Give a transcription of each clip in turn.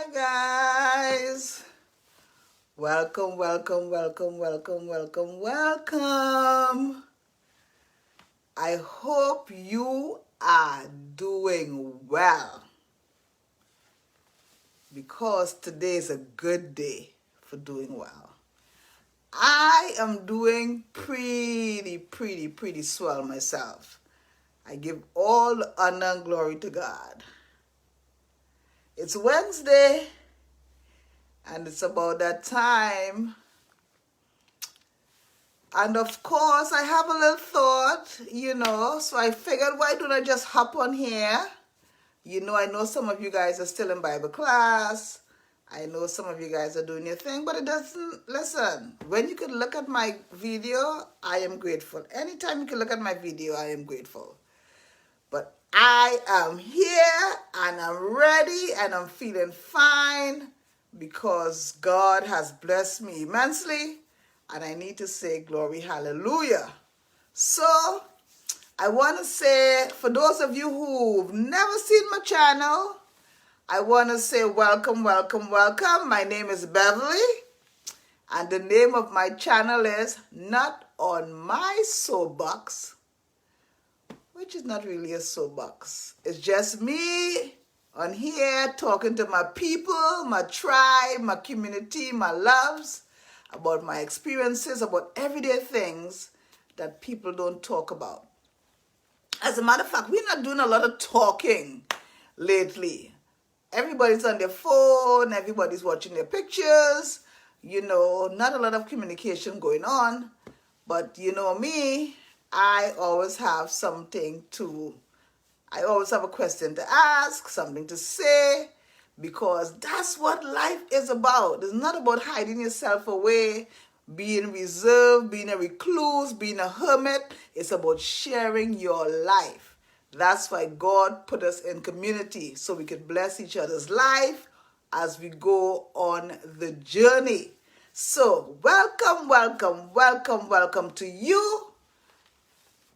Hi guys, welcome, welcome, welcome, welcome, welcome, welcome. I hope you are doing well because today is a good day for doing well. I am doing pretty swell myself. I give all honor and glory to God. It's Wednesday and it's about that time. And of course, I have a little thought, so I figured, why don't I just hop on here? I know some of you guys are still in Bible class. I know some of you guys are doing your thing, but it doesn't, listen, when you can look at my video, I am grateful. Anytime you can look at my video, I am grateful. But I am here and I'm ready and I'm feeling fine because God has blessed me immensely. And I need to say glory, hallelujah. So, I want to say, for those of you who've never seen my channel, I want to say welcome, welcome, welcome. My name is Beverly. And the name of my channel is Not on My Soapbox, which is not really a soapbox. It's just me on here talking to my people, my tribe, my community, my loves, about my experiences, about everyday things that people don't talk about. As a matter of fact, we're not doing a lot of talking lately. Everybody's on their phone, everybody's watching their pictures, not a lot of communication going on. But you know me, I always have a question to ask, something to say, because that's what life is about. It's not about hiding yourself away, being reserved, being a recluse, being a hermit. It's about sharing your life. That's why God put us in community, so we could bless each other's life as we go on the journey. So welcome, welcome, welcome, welcome to you,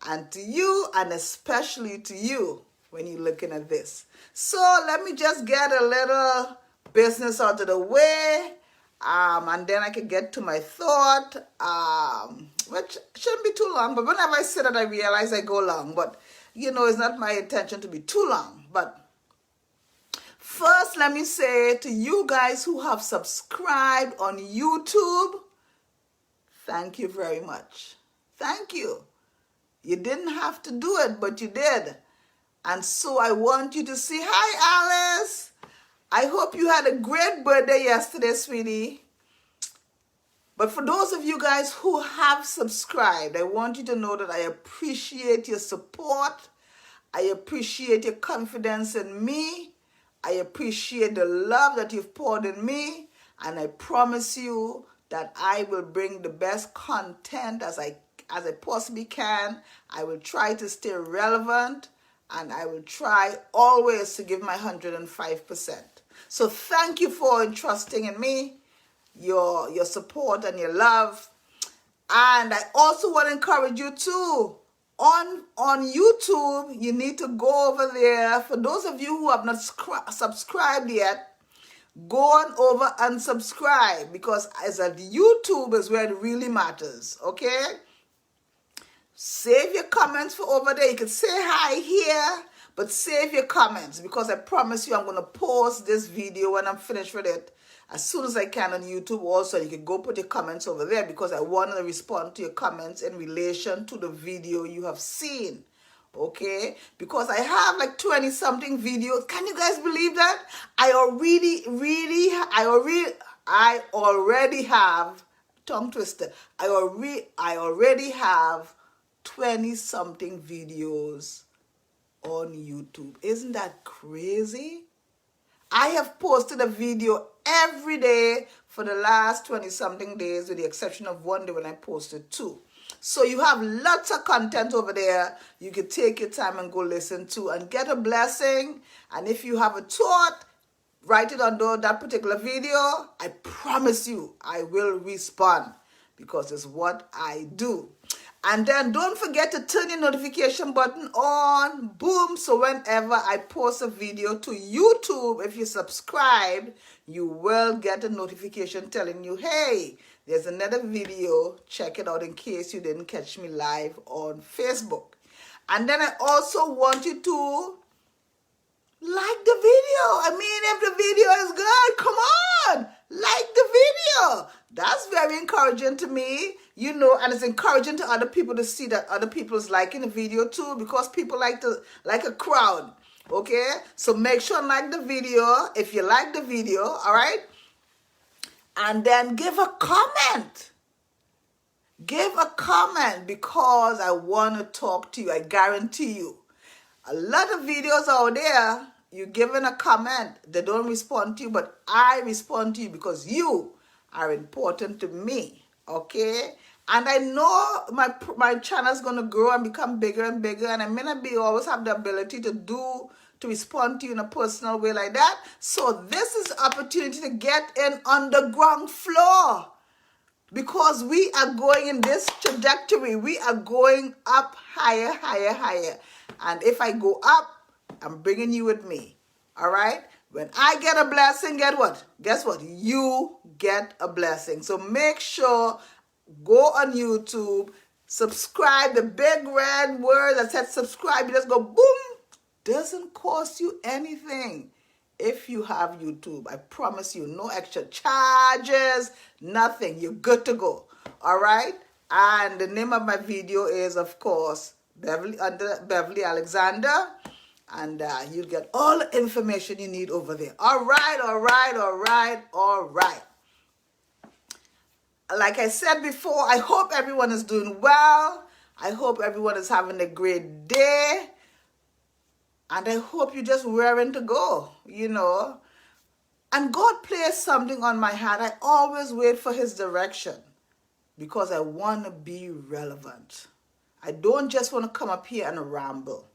and especially to you when you're looking at this. So let me just get a little business out of the way, and then I can get to my thought, which shouldn't be too long, but whenever I say that, I realize I go long, but it's not my intention to be too long. But first, let me say to you guys who have subscribed on YouTube, thank you very much. Thank you. You didn't have to do it, but you did. And so I want you to see, hi Alice. I hope you had a great birthday yesterday, sweetie. But for those of you guys who have subscribed, I want you to know that I appreciate your support. I appreciate your confidence in me. I appreciate the love that you've poured in me. And I promise you that I will bring the best content as I possibly can. I will try to stay relevant, and I will try always to give my 105%. So thank you for entrusting in me, your support and your love. And I also want to encourage you too. On YouTube, you need to go over there. For those of you who have not subscribed yet, go on over and subscribe, because as a YouTube is where it really matters, okay? Save your comments for over there. You can say hi here, but save your comments, because I promise you I'm going to post this video when I'm finished with it as soon as I can on YouTube also. You can go put your comments over there, because I want to respond to your comments in relation to the video you have seen. Okay? Because I have like 20 something videos. Can you guys believe that? I already have, tongue twister, I already have 20 something videos on YouTube. Isn't that crazy? I have posted a video every day for the last 20 something days, with the exception of one day when I posted 2. So you have lots of content over there. You can take your time and go listen to and get a blessing. And if you have a thought, write it under that particular video. I promise you I will respond, because it's what I do. And then don't forget to turn your notification button on, boom, so whenever I post a video to YouTube, if you subscribe, you will get a notification telling you, hey, there's another video, check it out in case you didn't catch me live on Facebook. And then I also want you to like the video. I mean, if the video is good, come on, like the video. That's very encouraging to me, you know, and it's encouraging to other people to see that other people's liking the video too, because people like a crowd, okay? So make sure and like the video if you like the video, all right? And then give a comment. Give a comment because I want to talk to you. I guarantee you. A lot of videos out there, you're giving a comment, they don't respond to you, but I respond to you because you are important to me, okay? And I know my channel is going to grow and become bigger and bigger, and I may not always have the ability to respond to you in a personal way like that. So this is the opportunity to get in on the ground floor. Because we are going in this trajectory. We are going up higher, higher, higher. And if I go up, I'm bringing you with me. All right? When I get a blessing, get what? Guess what? You get a blessing. So make sure, go on YouTube, subscribe. The big red word that said subscribe, you just go boom. Doesn't cost you anything. If you have YouTube, I promise you, no extra charges, nothing. You're good to go. All right? And the name of my video is, of course, Beverly Alexander. And you'll get all the information you need over there. All right, all right, all right, all right. Like I said before, I hope everyone is doing well. I hope everyone is having a great day. And I hope you're just raring to go, you know. And God placed something on my heart. I always wait for his direction because I want to be relevant. I don't just want to come up here and ramble.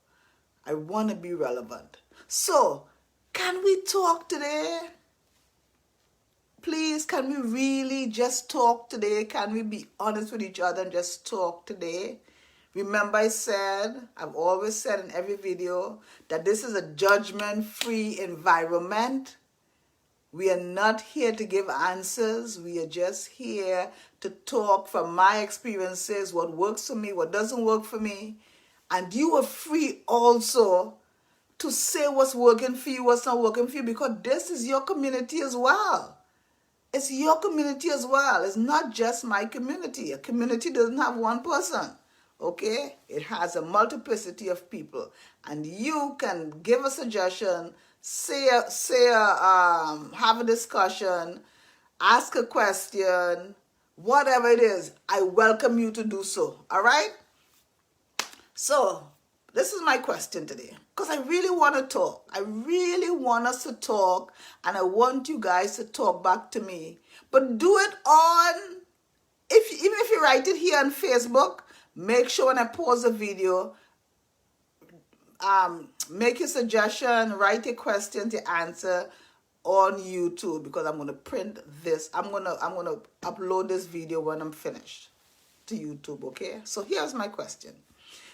I want to be relevant. So, can we talk today? Please, can we really just talk today? Can we be honest with each other and just talk today? Remember I've always said in every video that this is a judgment-free environment. We are not here to give answers. We are just here to talk from my experiences, what works for me, what doesn't work for me. And you are free also to say what's working for you, what's not working for you, because this is your community as well. It's your community as well. It's not just my community. A community doesn't have one person. Okay, it has a multiplicity of people, and you can give a suggestion, have a discussion, ask a question, whatever it is. I welcome you to do so. All right. So this is my question today, because I really want to talk. I really want us to talk, and I want you guys to talk back to me. But do it on, even if you write it here on Facebook. Make sure when I post a video, make your suggestion, write your question, your answer on YouTube, because I'm gonna print this. I'm gonna upload this video when I'm finished to YouTube. Okay. So here's my question.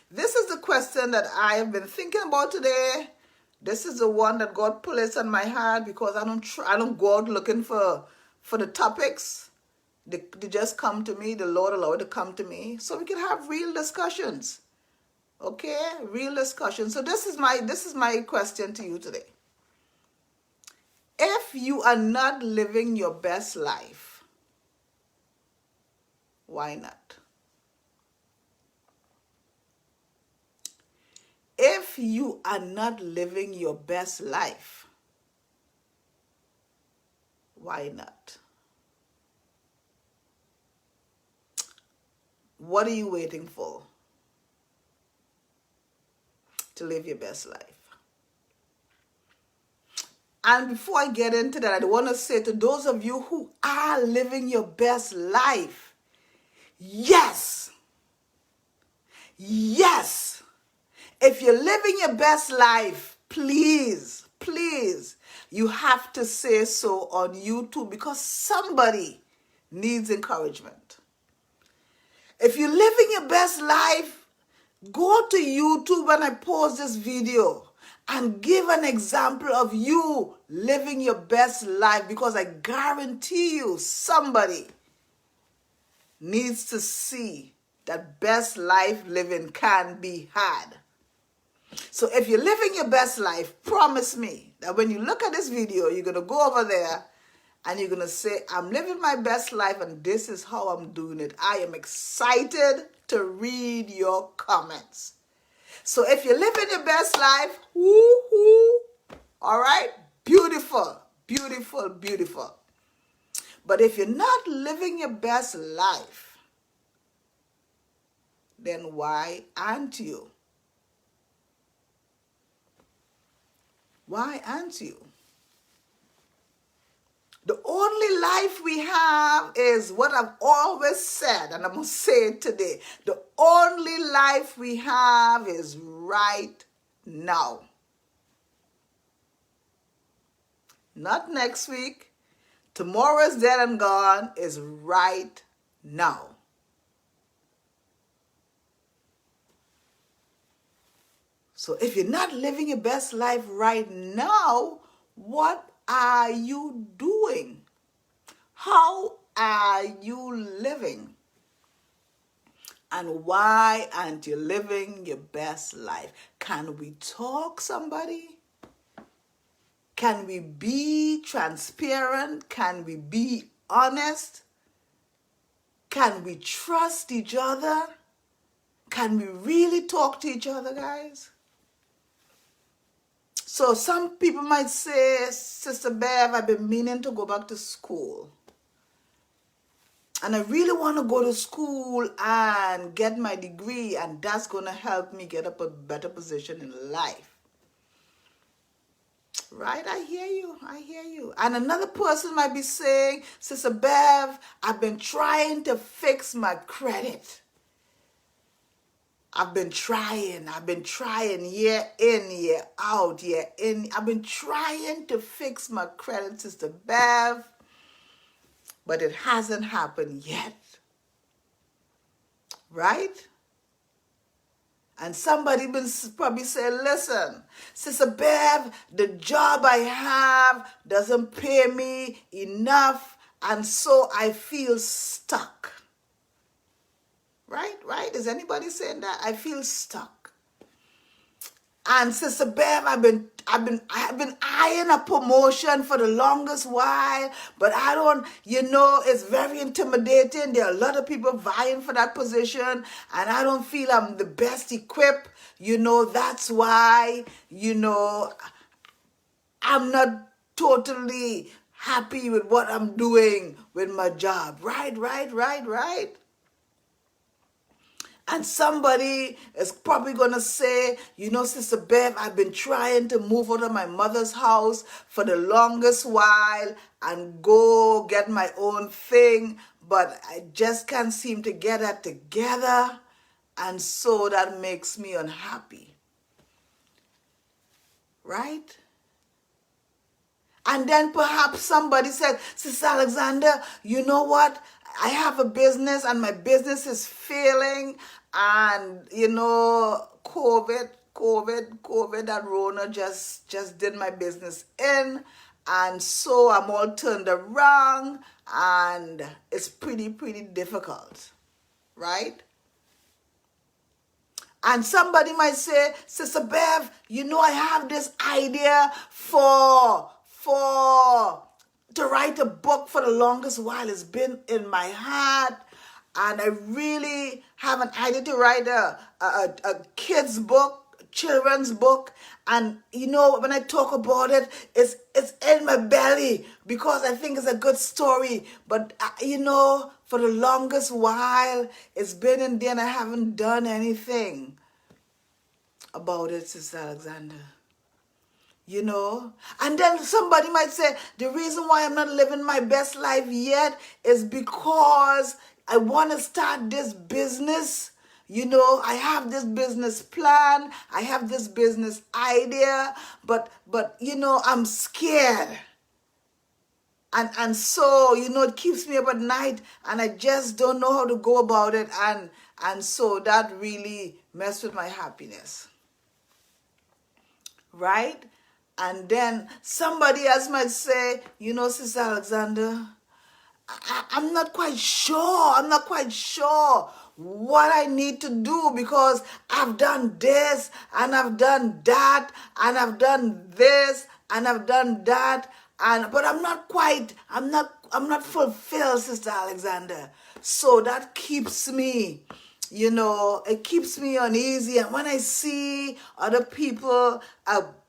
This is the question that I have been thinking about today. This is the one that God placed on my heart, because I don't go out looking for the topics. They just come to me. The Lord allowed to come to me so we can have real discussions. Okay? Real discussions. So this is my question to you today. If you are not living your best life, why not? If you are not living your best life, why not? What are you waiting for to live your best life? And before I get into that, I want to say to those of you who are living your best life, yes. Yes. If you're living your best life, please, please, you have to say so on YouTube, because somebody needs encouragement. If you're living your best life, go to YouTube when I post this video and give an example of you living your best life, because I guarantee you somebody needs to see that best life living can be had. So if you're living your best life, promise me that when you look at this video, you're going to go over there and you're going to say, I'm living my best life and this is how I'm doing it. I am excited to read your comments. So if you're living your best life, woo-hoo, all right, beautiful, beautiful, beautiful. But if you're not living your best life, then why aren't you? Why aren't you? The only life we have is what I've always said, and I'm going to say it today. The only life we have is right now. Not next week. Tomorrow is dead and gone, is right now. So if you're not living your best life right now, what are you doing? How are you living? And why aren't you living your best life? Can we talk, somebody? Can we be transparent? Can we be honest? Can we trust each other? Can we really talk to each other, guys? So some people might say, Sister Bev, I've been meaning to go back to school. And I really want to go to school and get my degree, and that's going to help me get up a better position in life. Right? I hear you. I hear you. And another person might be saying, Sister Bev, I've been trying to fix my credit. I've been trying year in, year out, year in. I've been trying to fix my credit, Sister Bev, but it hasn't happened yet. Right? And somebody will probably say, listen, Sister Bev, the job I have doesn't pay me enough, and so I feel stuck. Right? Right? Is anybody saying that? I feel stuck. And Sister Bev, I've been eyeing a promotion for the longest while, but I don't, it's very intimidating. There are a lot of people vying for that position, and I don't feel I'm the best equipped. That's why, I'm not totally happy with what I'm doing with my job. Right? And somebody is probably going to say, Sister Bev, I've been trying to move out of my mother's house for the longest while and go get my own thing, but I just can't seem to get that together, and so that makes me unhappy. Right? And then perhaps somebody said, Sister Alexander, you know what? I have a business and my business is failing, and COVID, that Rona just did my business in, and so I'm all turned around, and it's pretty difficult, right? And somebody might say, Sister Bev, I have this idea to write a book for the longest while. It's been in my heart, and I really have an idea to write a kid's book, children's book. And when I talk about it, it's in my belly because I think it's a good story. But for the longest while, it's been in there and I haven't done anything about it, Sister Alexander. And then somebody might say, the reason why I'm not living my best life yet is because I want to start this business. I have this business plan, I have this business idea, but I'm scared. And so, it keeps me up at night, and I just don't know how to go about it. And so that really messed with my happiness. Right? And then somebody else might say, Sister Alexander, I'm not quite sure. I'm not quite sure what I need to do, because I've done this and I've done that and I've done this and I've done that, but I'm not fulfilled, Sister Alexander. So that keeps me, it keeps me uneasy. And when I see other people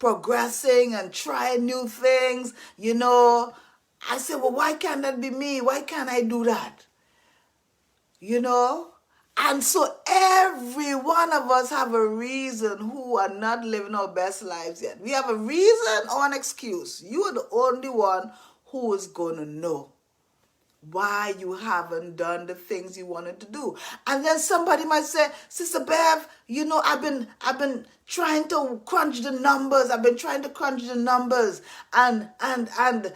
progressing and trying new things, I say, well, why can't that be me? Why can't I do that? And so every one of us have a reason who are not living our best lives yet. We have a reason or an excuse. You are the only one who is going to know why you haven't done the things you wanted to do. And then somebody might say, Sister Bev, I've been trying to crunch the numbers. I've been trying to crunch the numbers, and I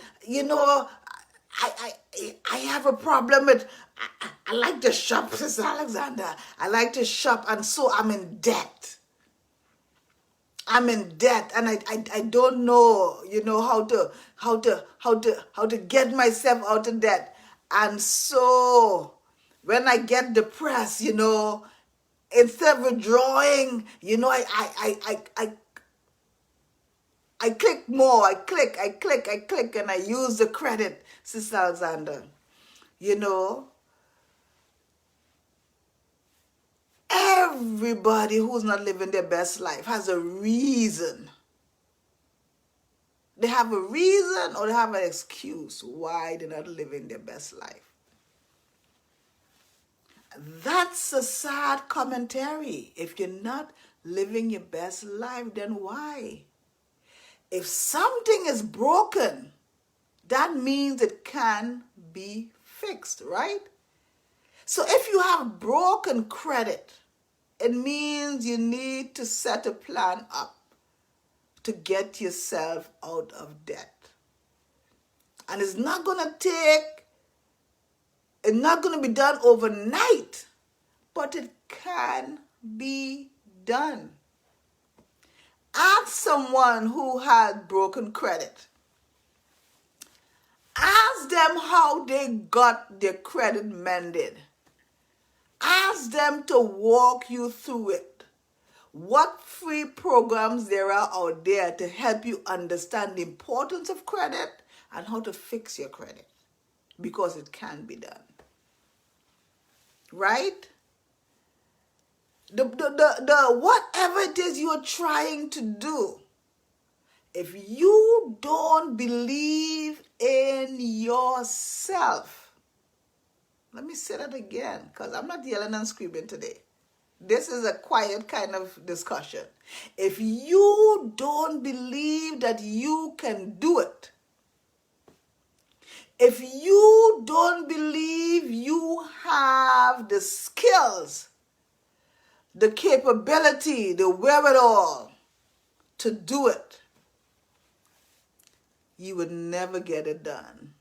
have a problem with, I like to shop, Sister Alexander. I like to shop, and so I'm in debt. I'm in debt, and I don't know, how to get myself out of debt. And so when I get depressed, instead of withdrawing, I click more. I click, and I use the credit, Sister Alexander. Everybody who's not living their best life has a reason. They have a reason, or they have an excuse why they're not living their best life. That's a sad commentary. If you're not living your best life, then why? If something is broken, that means it can be fixed, right? So if you have broken credit, it means you need to set a plan up to get yourself out of debt. And it's not going to be done overnight, but it can be done. Ask someone who had broken credit. Ask them how they got their credit mended. Ask them to walk you through it. What free programs there are out there to help you understand the importance of credit and how to fix your credit, because it can be done. Right? The whatever it is you're trying to do, if you don't believe in yourself, let me say that again, because I'm not yelling and screaming today. This is a quiet kind of discussion. If you don't believe that you can do it, if you don't believe you have the skills, the capability, the wherewithal to do it, you would never get it done.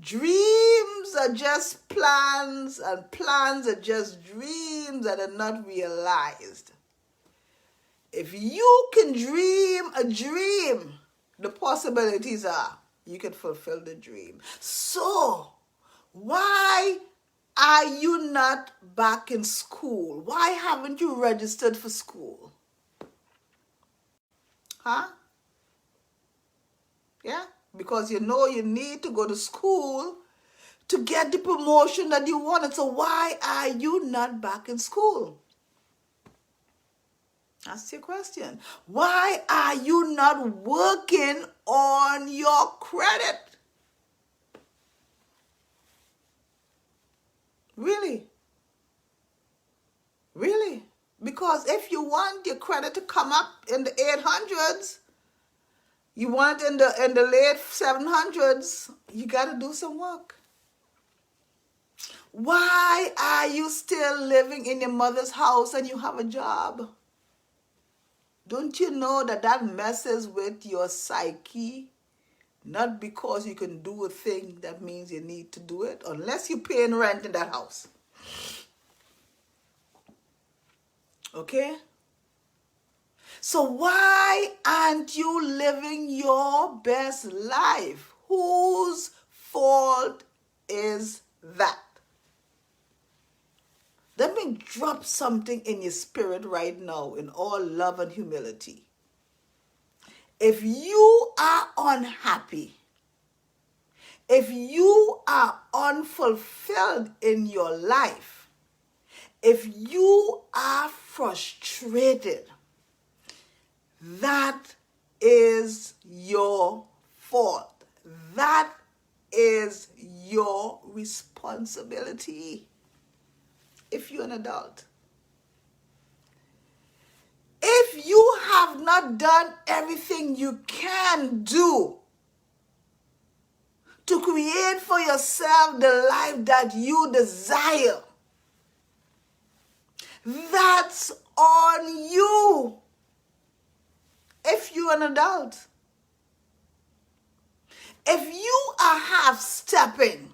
Dreams are just plans, and plans are just dreams that are not realized. If you can dream a dream, the possibilities are you can fulfill the dream. So, why are you not back in school? Why haven't you registered for school? Huh? Yeah? Because you know you need to go to school to get the promotion that you wanted. So why are you not back in school? That's your question. Why are you not working on your credit? Really? Really? Because if you want your credit to come up in the 800s, you want it in the late 700s, you got to do some work. Why are you still living in your mother's house and you have a job? Don't you know that that messes with your psyche? Not because you can do a thing that means you need to do it, unless you're paying rent in that house. Okay? So why aren't you living your best life? Whose fault is that? Let me drop something in your spirit right now in all love and humility. If you are unhappy, if you are unfulfilled in your life, if you are frustrated, that is your fault. That is your responsibility if you're an adult. If you have not done everything you can do to create for yourself the life that you desire, that's on you. If you're an adult, if you are half-stepping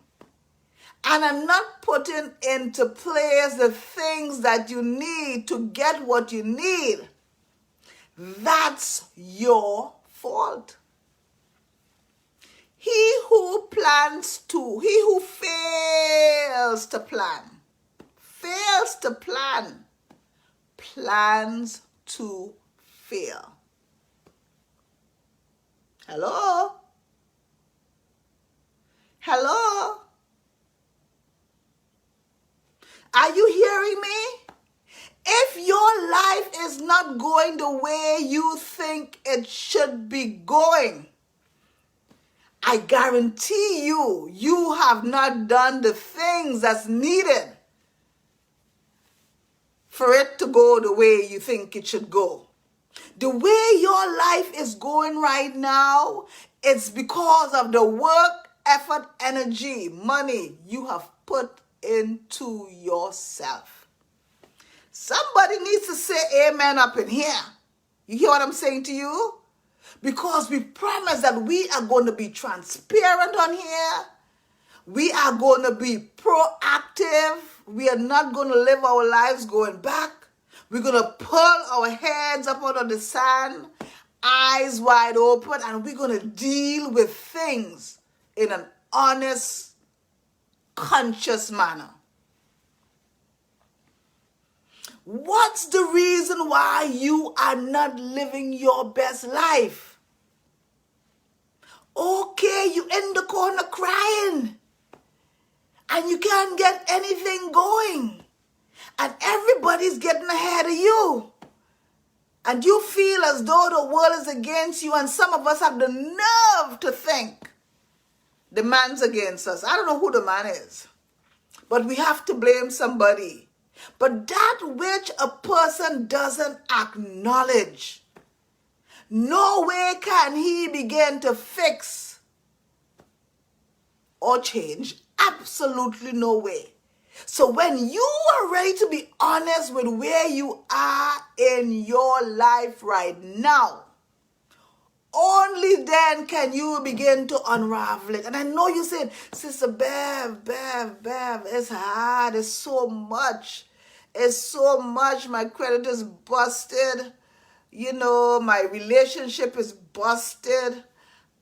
and are not putting into place the things that you need to get what you need, that's your fault. He who fails to plan, plans to fail. Hello? Hello? Are you hearing me? If your life is not going the way you think it should be going, I guarantee you, you have not done the things that's needed for it to go the way you think it should go. The way your life is going right now, it's because of the work, effort, energy, money you have put into yourself. Somebody needs to say amen up in here. You hear what I'm saying to you? Because we promise that we are going to be transparent on here. We are going to be proactive. We are not going to live our lives going back. We're going to pull our heads up out of the sand, eyes wide open, and we're going to deal with things in an honest, conscious manner. What's the reason why you are not living your best life? Okay, you in the corner crying and you can't get anything going and everybody's getting ahead of you and you feel as though the world is against you, and some of us have the nerve to think the man's against us. I don't know who the man is, but we have to blame somebody. But that which a person doesn't acknowledge, no way can he begin to fix or change. Absolutely no way. So when you are ready to be honest with where you are in your life right now, only then can you begin to unravel it. And I know you said, Sister Bev, it's hard, it's so much. It's so much. My credit is busted. You know, my relationship is busted.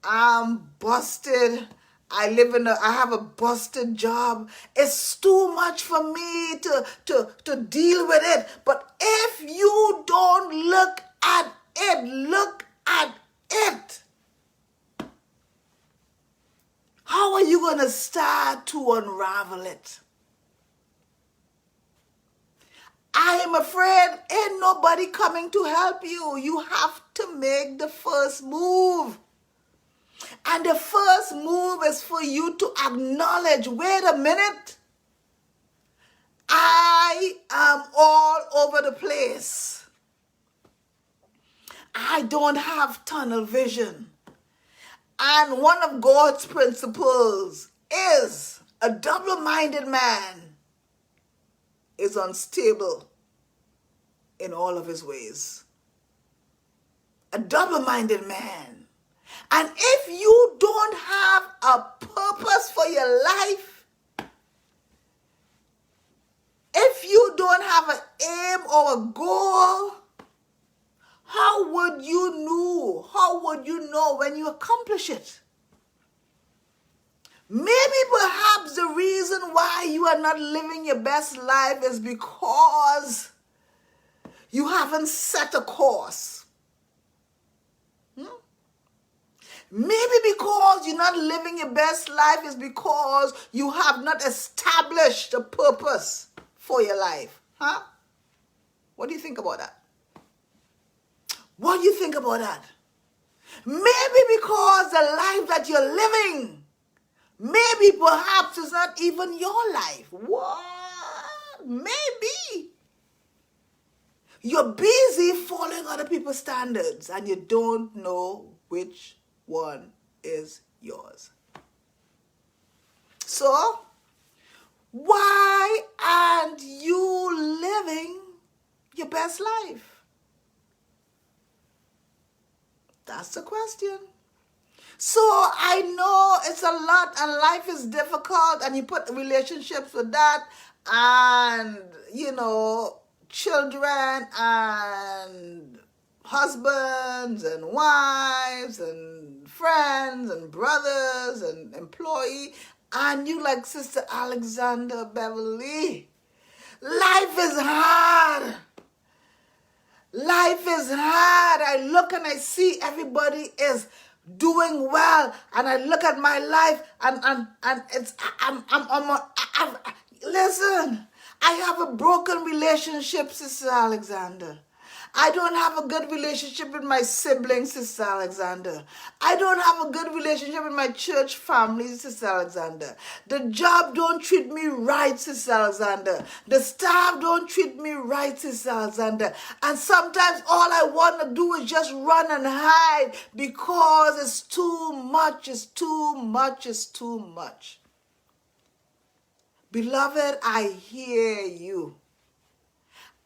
I'm busted. I have a busted job. It's too much for me to deal with it. But if you don't look at it, how are you going to start to unravel it? I am afraid ain't nobody coming to help you. You have to make the first move. And the first move is for you to acknowledge, wait a minute, I am all over the place. I don't have tunnel vision. And one of God's principles is a double-minded man is unstable in all of his ways. a double-minded man. And if you don't have a purpose for your life, if you don't have an aim or a goal, how would you know when you accomplish it? Maybe perhaps the reason why you are not living your best life is because you haven't set a course. Maybe because you're not living your best life is because you have not established a purpose for your life. What do you think about that? What do you think about that? Maybe because the life that you're living, maybe perhaps it's not even your life. What? Maybe. You're busy following other people's standards and you don't know which one is yours. So, why aren't you living your best life? That's the question. So I know it's a lot and life is difficult and you put relationships with that and, children and husbands and wives and friends and brothers and employee, and you like Sister Alexander Beverly. Life is hard. Life is hard. I look and I see everybody is doing well, and I look at my life and it's listen. I have a broken relationship, Sister Alexander. I don't have a good relationship with my siblings, Sister Alexander. I don't have a good relationship with my church family, Sister Alexander. The job don't treat me right, Sister Alexander. The staff don't treat me right, Sister Alexander. And sometimes all I want to do is just run and hide because it's too much, it's too much, it's too much. Beloved, I hear you.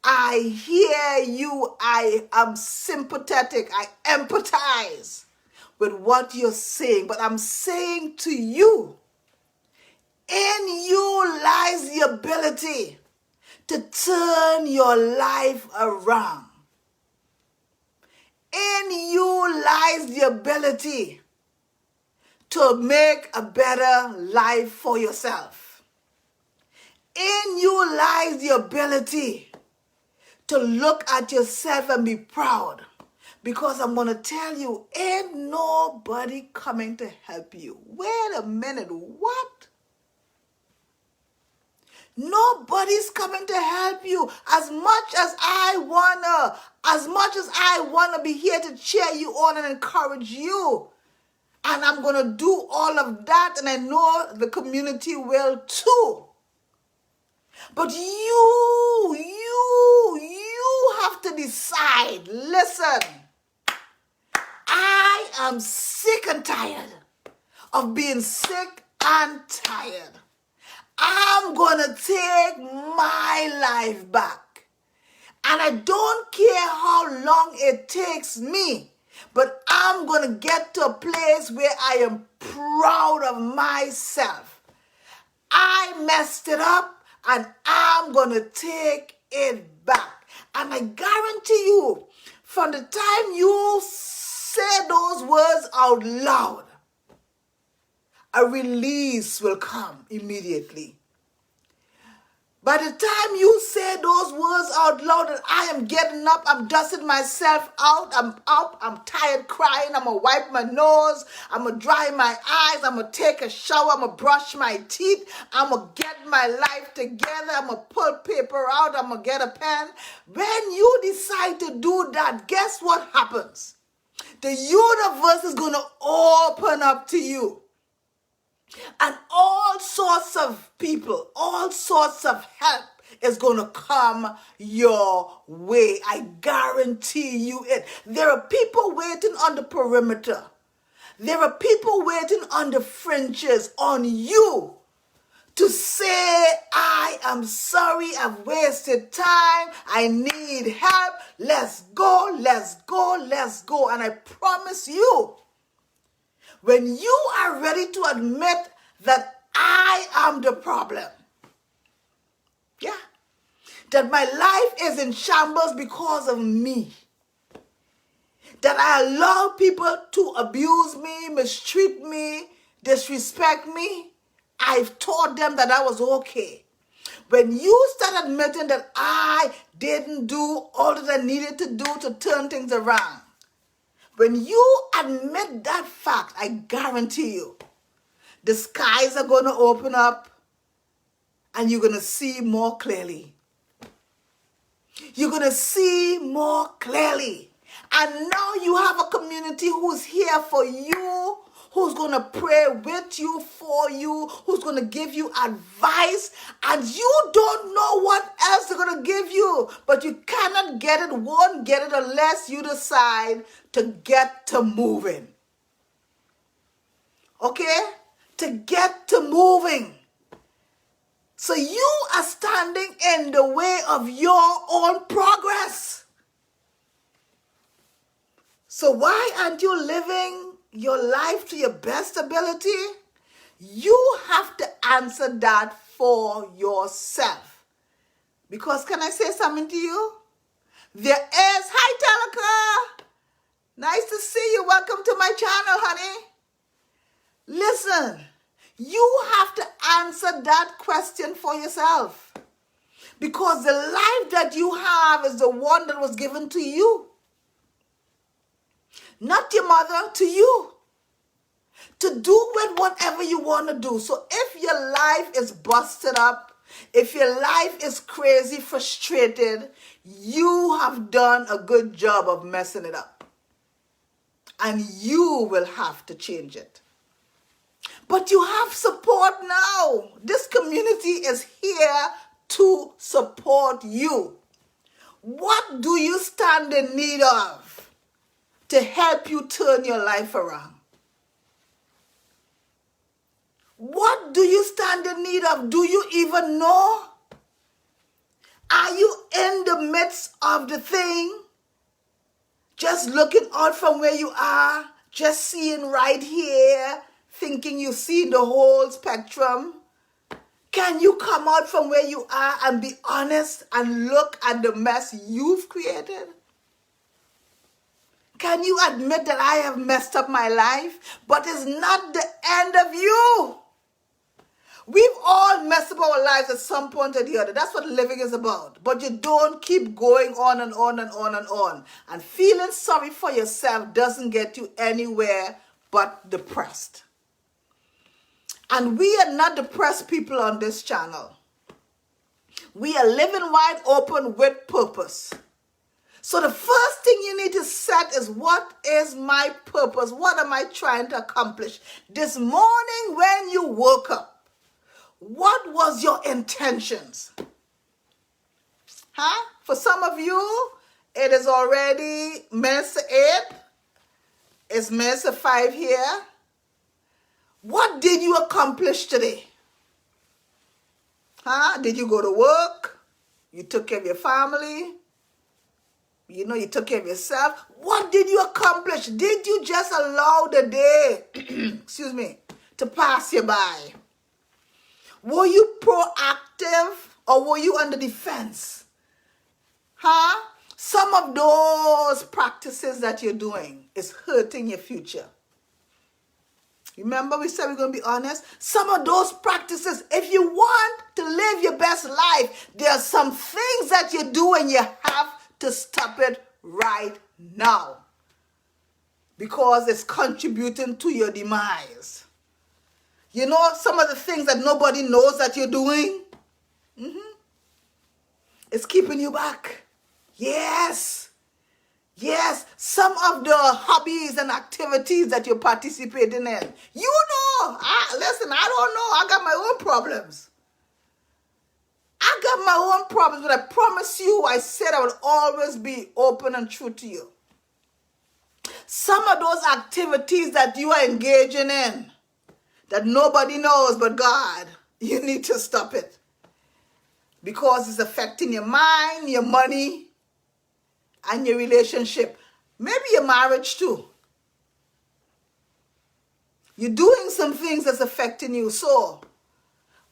I hear you. I am sympathetic. I empathize with what you're saying. But I'm saying to you, in you lies the ability to turn your life around. In you lies the ability to make a better life for yourself. In you lies the ability to look at yourself and be proud. Because I'm going to tell you, ain't nobody coming to help you. Wait a minute, what? Nobody's coming to help you. As much as I wanna be here to cheer you on and encourage you. And I'm going to do all of that, and I know the community will too. But you have to decide. Listen, I am sick and tired of being sick and tired. I'm going to take my life back. And I don't care how long it takes me, but I'm going to get to a place where I am proud of myself. I messed it up. And I'm going to take it back. And I guarantee you, from the time you say those words out loud, a release will come immediately. By the time you say those words out loud, and I am getting up, I'm dusting myself out, I'm up, I'm tired crying, I'm going to wipe my nose, I'm going to dry my eyes, I'm going to take a shower, I'm going to brush my teeth, I'm going to get my life together, I'm going to pull paper out, I'm going to get a pen. When you decide to do that, guess what happens? The universe is going to open up to you. And all sorts of people, all sorts of help is going to come your way. I guarantee you it. There are people waiting on the perimeter. There are people waiting on the fringes on you to say, I am sorry, I've wasted time, I need help, let's go, let's go, let's go. And I promise you, when you are ready to admit that I am the problem, yeah, that my life is in shambles because of me, that I allow people to abuse me, mistreat me, disrespect me, I've taught them that I was okay. When you start admitting that I didn't do all that I needed to do to turn things around, when you admit that fact, I guarantee you, the skies are going to open up and you're going to see more clearly. You're going to see more clearly. And now you have a community who's here for you, who's going to pray with you, for you, who's going to give you advice, and you don't know what else they're going to give you, but you cannot get it, won't get it unless you decide to get to moving. Okay? To get to moving. So you are standing in the way of your own progress. So why aren't you living your life to your best ability? You have to answer that for yourself. Because can I say something to you? Hi Telika. Nice to see you. Welcome to my channel, honey. Listen, you have to answer that question for yourself. Because the life that you have is the one that was given to you. Not your mother, to you. To do with whatever you want to do. So if your life is busted up, if your life is crazy, frustrated, you have done a good job of messing it up. And you will have to change it. But you have support now. This community is here to support you. What do you stand in need of to help you turn your life around? What do you stand in need of? Do you even know? Are you in the midst of the thing? Just looking out from where you are, just seeing right here, thinking you've seen the whole spectrum? Can you come out from where you are and be honest and look at the mess you've created? Can you admit that I have messed up my life? But it's not the end of you. We've all messed up our lives at some point or the other. That's what living is about. But you don't keep going on and on and on and on. And feeling sorry for yourself doesn't get you anywhere but depressed. And we are not depressed people on this channel. We are living wide open with purpose. So the first thing you need to set is, what is my purpose? What am I trying to accomplish? This morning when you woke up, what was your intentions? Huh? For some of you, it is already minutes to 8. It's minutes to 5 here. What did you accomplish today? Huh? Did you go to work? You took care of your family? You took care of yourself. What did you accomplish? Did you just allow the day, excuse me, to pass you by? Were you proactive or were you on the defense? Huh? Some of those practices that you're doing is hurting your future. Remember we said we're going to be honest? Some of those practices, if you want to live your best life, there are some things that you do and you have to stop it right now. Because it's contributing to your demise. You know some of the things that nobody knows that you're doing? It's keeping you back. Yes. Yes. Some of the hobbies and activities that you're participating in. You know. Listen, I don't know. I got my own problems. But I promise you, I said I would always be open and true to you. Some of those activities that you are engaging in, that nobody knows but God, You need to stop it. Because it's affecting your mind, your money, and your relationship. Maybe your marriage too. You're doing some things that's affecting you. So,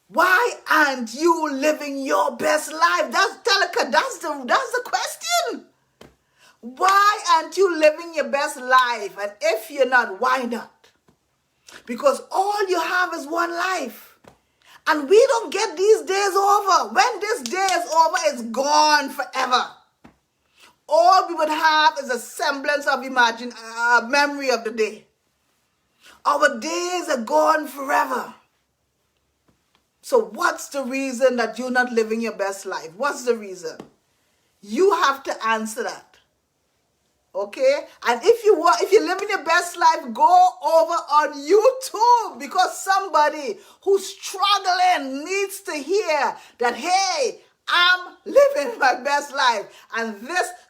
why aren't you living your best life? That's Teleka. That's the question. Why aren't you living your best life? And if you're not, why not? Because all you have is one life. And we don't get these days over. When this day is over, it's gone forever. All we would have is a semblance of memory of the day. Our days are gone forever. So what's the reason that you're not living your best life? What's the reason? You have to answer that. Okay? And if you're living your best life, go over on YouTube, because somebody who's struggling needs to hear that, hey, I'm living my best life. And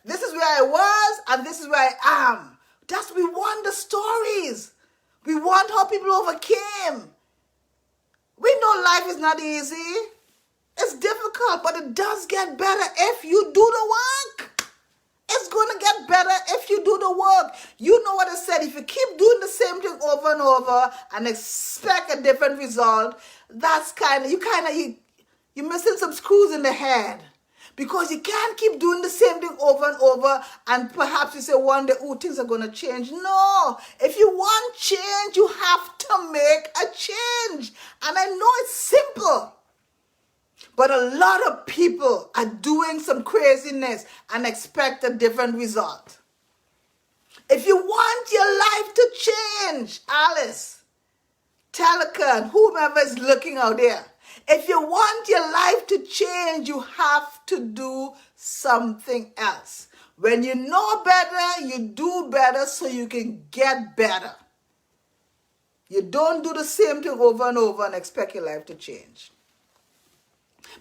this is where I was, and this is where I am. We want the stories. We want how people overcame. We know life is not easy. It's difficult, but it does get better if you do the work. It's going to get better if you do the work. You know what I said. If you keep doing the same thing over and over and expect a different result, that's you're missing some screws in the head. Because you can't keep doing the same thing over and over, and perhaps you say one day, oh, things are going to change. No. If you want change, you have to make a change. And I know it's simple. But a lot of people are doing some craziness and expect a different result. If you want your life to change, Alice, Teleka, and whomever is looking out there, if you want your life to change, you have to do something else. When you know better, you do better so you can get better. You don't do the same thing over and over and expect your life to change.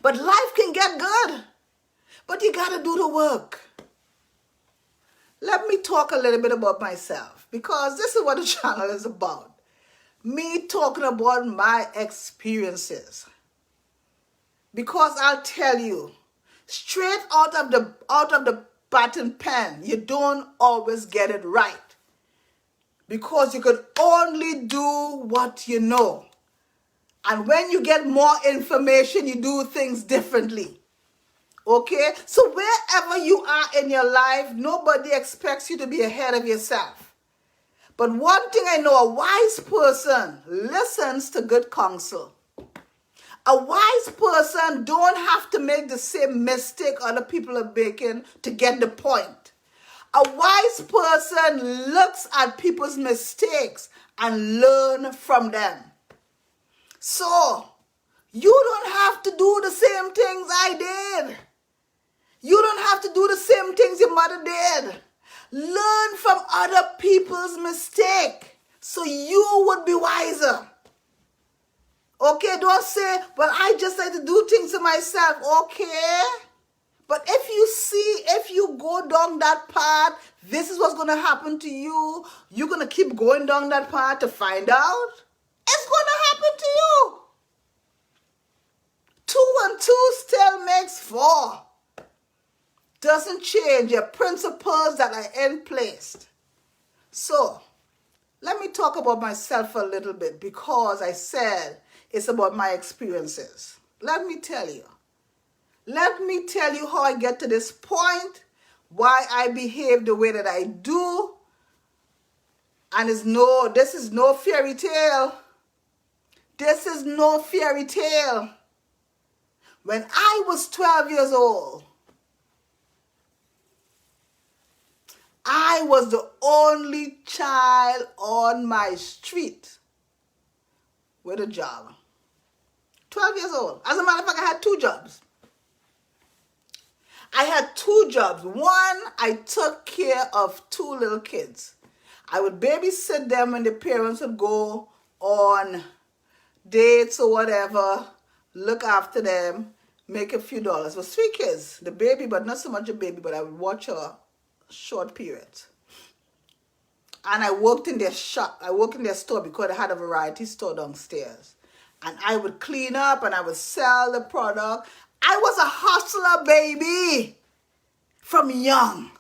But life can get good. But you got to do the work. Let me talk a little bit about myself, because this is what the channel is about. Me talking about my experiences. Because I'll tell you, straight out of the pattern pen, you don't always get it right. Because you can only do what you know. And when you get more information, you do things differently. Okay? So wherever you are in your life, nobody expects you to be ahead of yourself. But one thing I know, a wise person listens to good counsel. A wise person don't have to make the same mistake other people are making to get the point. A wise person looks at people's mistakes and learn from them. So, you don't have to do the same things I did. You don't have to do the same things your mother did. Learn from other people's mistake so you would be wiser. Okay, don't say, well, I just like to do things to myself. Okay. But if you go down that path, this is what's going to happen to you. You're going to keep going down that path to find out. It's going to happen to you. 2 and 2 still makes 4. Doesn't change your principles that are in place. So, let me talk about myself a little bit, because I said it's about my experiences. Let me tell you. Let me tell you how I get to this point, why I behave the way that I do. And this is no fairy tale. This is no fairy tale. When I was 12 years old, I was the only child on my street with a job. 12 years old. As a matter of fact, I had 2 jobs. I had 2 jobs. One, I took care of 2 little kids. I would babysit them when the parents would go on dates or whatever, look after them, make a few dollars. It was 3 kids. The baby, but not so much a baby, but I would watch her short periods. And I worked in their shop. I worked in their store because they had a variety store downstairs. and I would clean up and I would sell the product. I was a hustler, baby, from young.